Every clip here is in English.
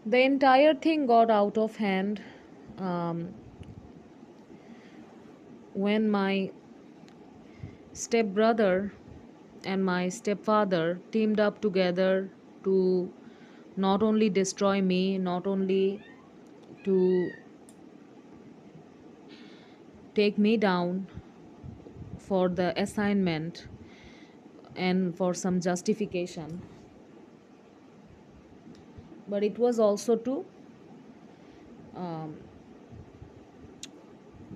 The entire thing got out of hand um, when my stepbrother and my stepfather teamed up together to not only destroy me, not only to take me down for the assignment and for some justification, but it was also to um,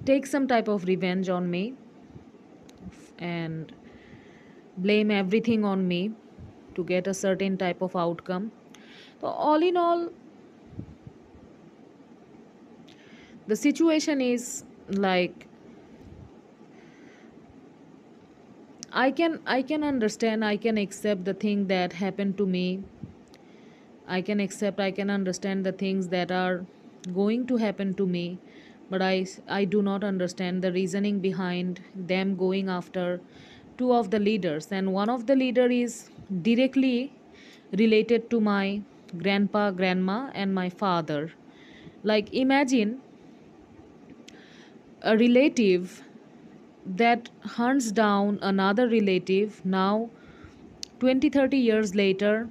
take some type of revenge on me and blame everything on me to get a certain type of outcome. So, all in all, the situation is like I can understand, I can accept the thing that happened to me. I can understand the things that are going to happen to me, but I do not understand the reasoning behind them going after two of the leaders, and one of the leader is directly related to my grandpa, grandma, and my father. Like, imagine a relative that hunts down another relative now 20-30 years later.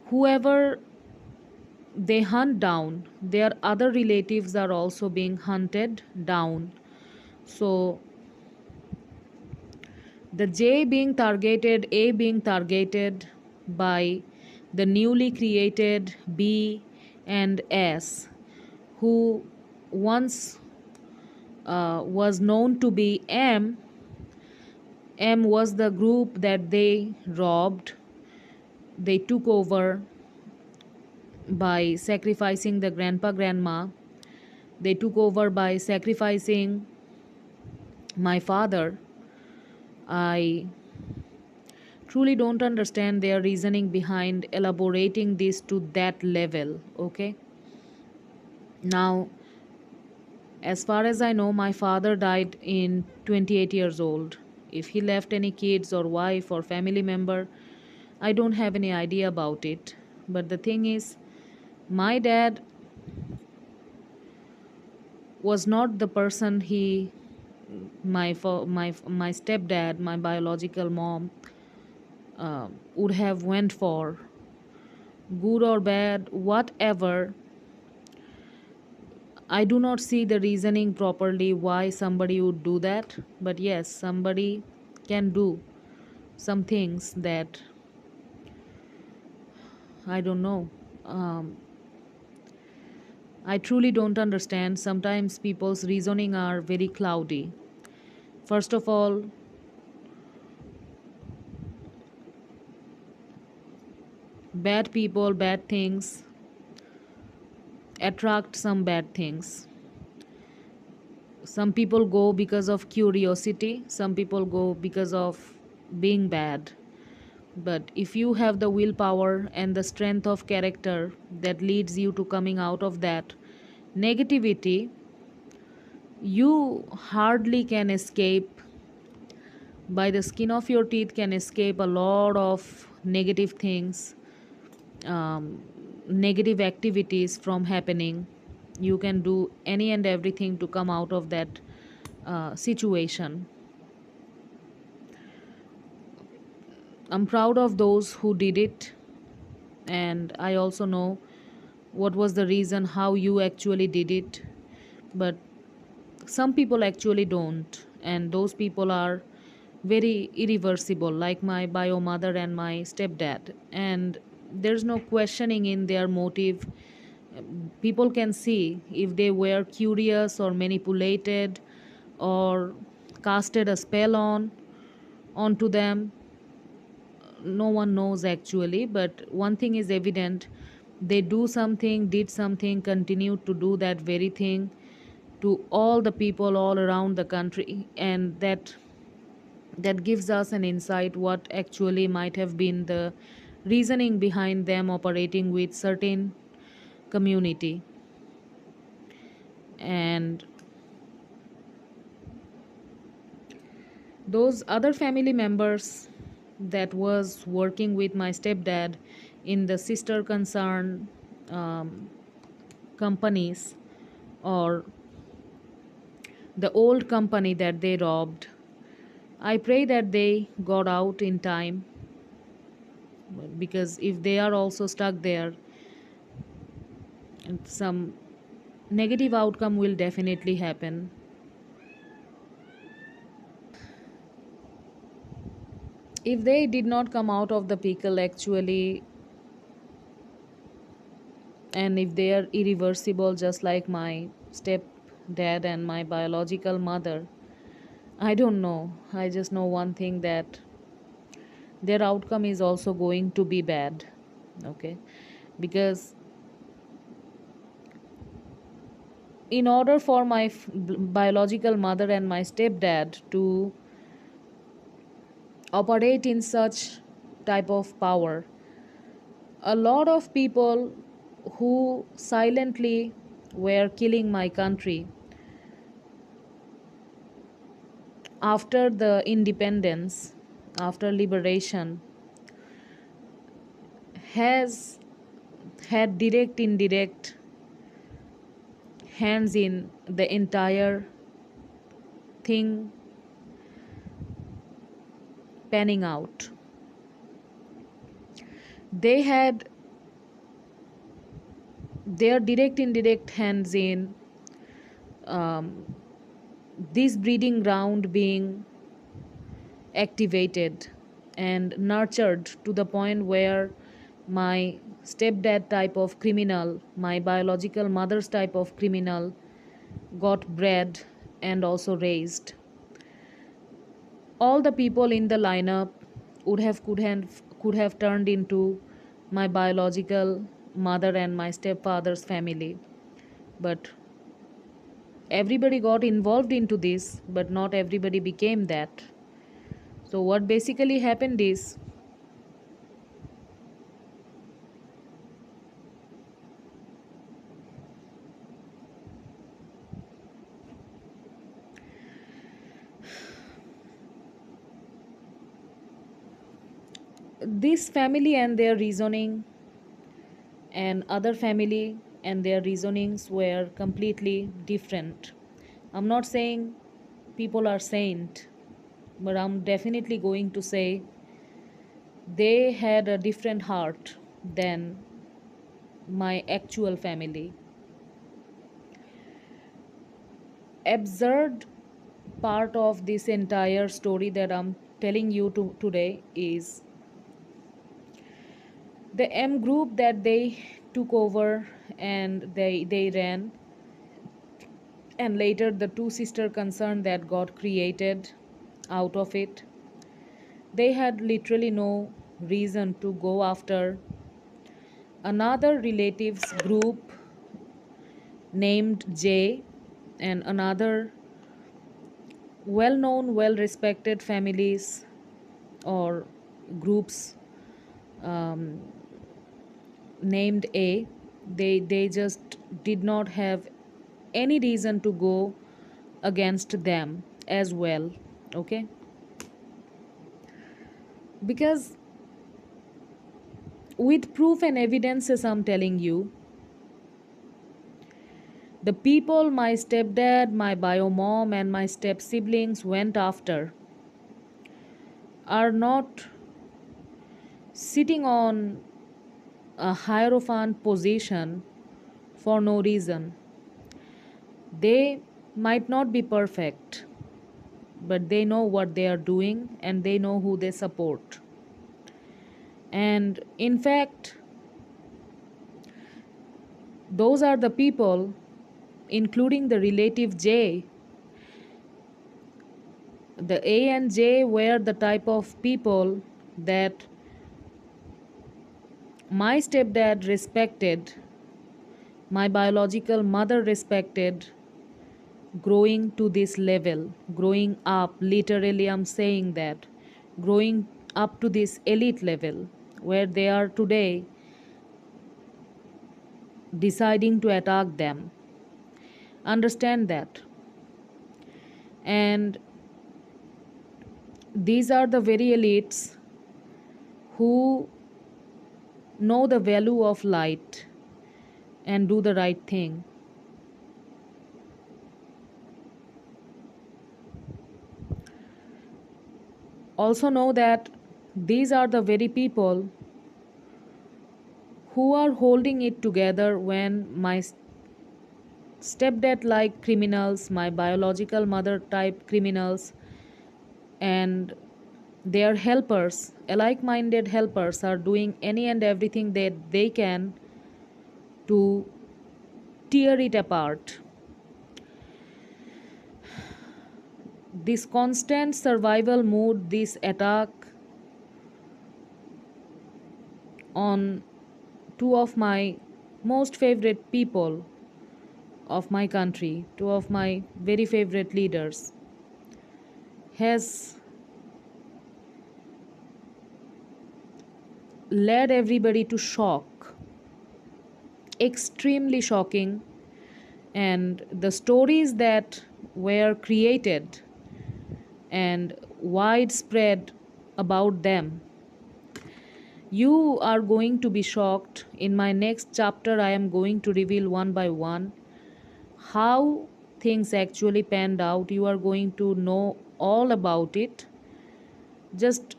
Whoever they hunt down, their other relatives are also being hunted down. So the A being targeted by the newly created B and S, who once was known to be M. M was the group that they robbed. They took over by sacrificing the grandpa, grandma. They took over by sacrificing my father. I truly don't understand their reasoning behind elaborating this to that level. Okay. Now, as far as I know, my father died in 28 years old. If he left any kids or wife or family member, I don't have any idea about it. But the thing is, my dad was not the person he my stepdad, my biological mom, would have went for. Good or bad, whatever, I do not see the reasoning properly why somebody would do that. But yes, somebody can do some things that I don't know. um, I truly don't understand. Sometimes people's reasoning are very cloudy. First of all, bad people, bad things attract some bad things. Some people go because of curiosity, some people go because of being bad. But if you have the willpower and the strength of character that leads you to coming out of that negativity, you hardly can escape, by the skin of your teeth, can escape a lot of negative things, um, negative activities from happening. You can do any and everything to come out of that situation. I'm proud of those who did it, and I also know what was the reason how you actually did it. But some people actually don't, and those people are very irreversible, like my bio mother and my stepdad, and there's no questioning in their motive. People can see if they were curious or manipulated or casted a spell onto them. No one knows actually, but one thing is evident: they do something, did something, continued to do that very thing to all the people all around the country, and that gives us an insight what actually might have been the reasoning behind them operating with certain community. And those other family members that was working with my stepdad in the sister concern, um, companies, or the old company that they robbed. I pray that they got out in time, because if they are also stuck there, some negative outcome will definitely happen. If they did not come out of the pickle actually, and if they are irreversible, just like my step dad and my biological mother, I don't know. I just know one thing, that their outcome is also going to be bad. Okay, because in order for my biological mother and my stepdad to operate in such type of power, a lot of people who silently were killing my country after the independence, after liberation, has had direct indirect hands in the entire thing panning out. They had their direct indirect hands in um, this breeding ground being activated and nurtured to the point where my stepdad type of criminal, my biological mother's type of criminal got bred and also raised. All the people in the lineup could have turned into my biological mother and my stepfather's family, but everybody got involved into this, but not everybody became that. So what basically happened is, this family and their reasoning and other family and their reasonings were completely different. I'm not saying people are saint, but I'm definitely going to say they had a different heart than my actual family. Absurd part of this entire story that I'm telling you today is the M group that they took over and they ran, and later the two sister concern that got created out of it. They had literally no reason to go after another relatives group named J, and another well known, well respected families or groups um, named A. They just did not have any reason to go against them as well. Okay, because with proof and evidences, I'm telling you, the people my stepdad, my bio mom, and my step siblings went after are not sitting on a hierophant position for no reason. They might not be perfect, but they know what they are doing and they know who they support. And in fact, those are the people, including the relative J. The A and J were the type of people that my stepdad respected, my biological mother respected, growing to this level, growing up, literally, I'm saying that, growing up to this elite level where they are today, deciding to attack them. Understand that. And these are the very elites who know the value of light, and do the right thing. Also, know that these are the very people who are holding it together when my stepdad like criminals, my biological mother type criminals, and their helpers, alike minded helpers, are doing any and everything that they can to tear it apart. This constant survival mood, this attack on two of my most favorite people of my country, two of my very favorite leaders, has led everybody to shock, extremely shocking. And the stories that were created and widespread about them, you are going to be shocked. In my next chapter, I am going to reveal one by one how things actually panned out. You are going to know all about it. Just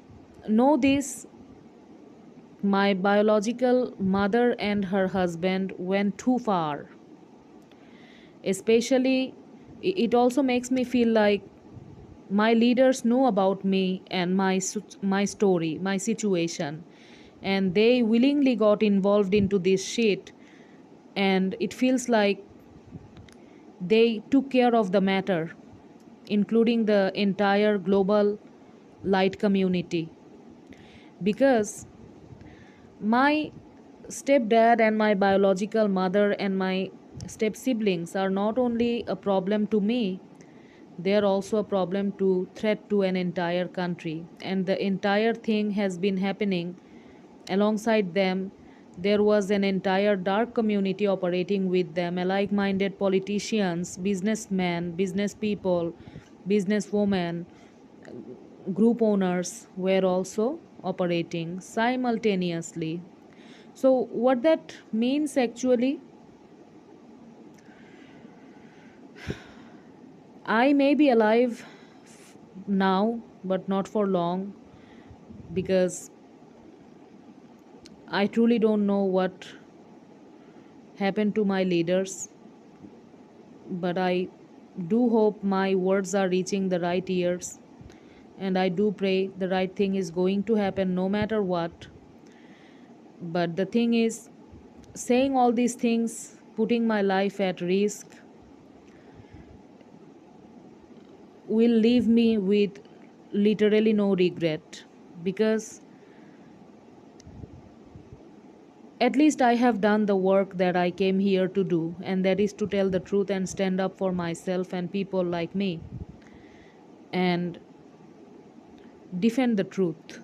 know this: my biological mother and her husband went too far. Especially, it also makes me feel like my leaders know about me and my story, my situation, and they willingly got involved into this shit. And it feels like they took care of the matter, including the entire global light community. Because my stepdad and my biological mother and my step siblings are not only a problem to me, they are also a problem to threat to an entire country. And the entire thing has been happening alongside them. There was an entire dark community operating with them, alike minded politicians, businessmen, business people, businesswomen, group owners were also operating simultaneously. So, what that means actually, I may be alive now, but not for long, because I truly don't know what happened to my leaders. But I do hope my words are reaching the right ears, and I do pray the right thing is going to happen no matter what. But the thing is, saying all these things, putting my life at risk, will leave me with literally no regret, because at least I have done the work that I came here to do, and that is to tell the truth and stand up for myself and people like me and defend the truth.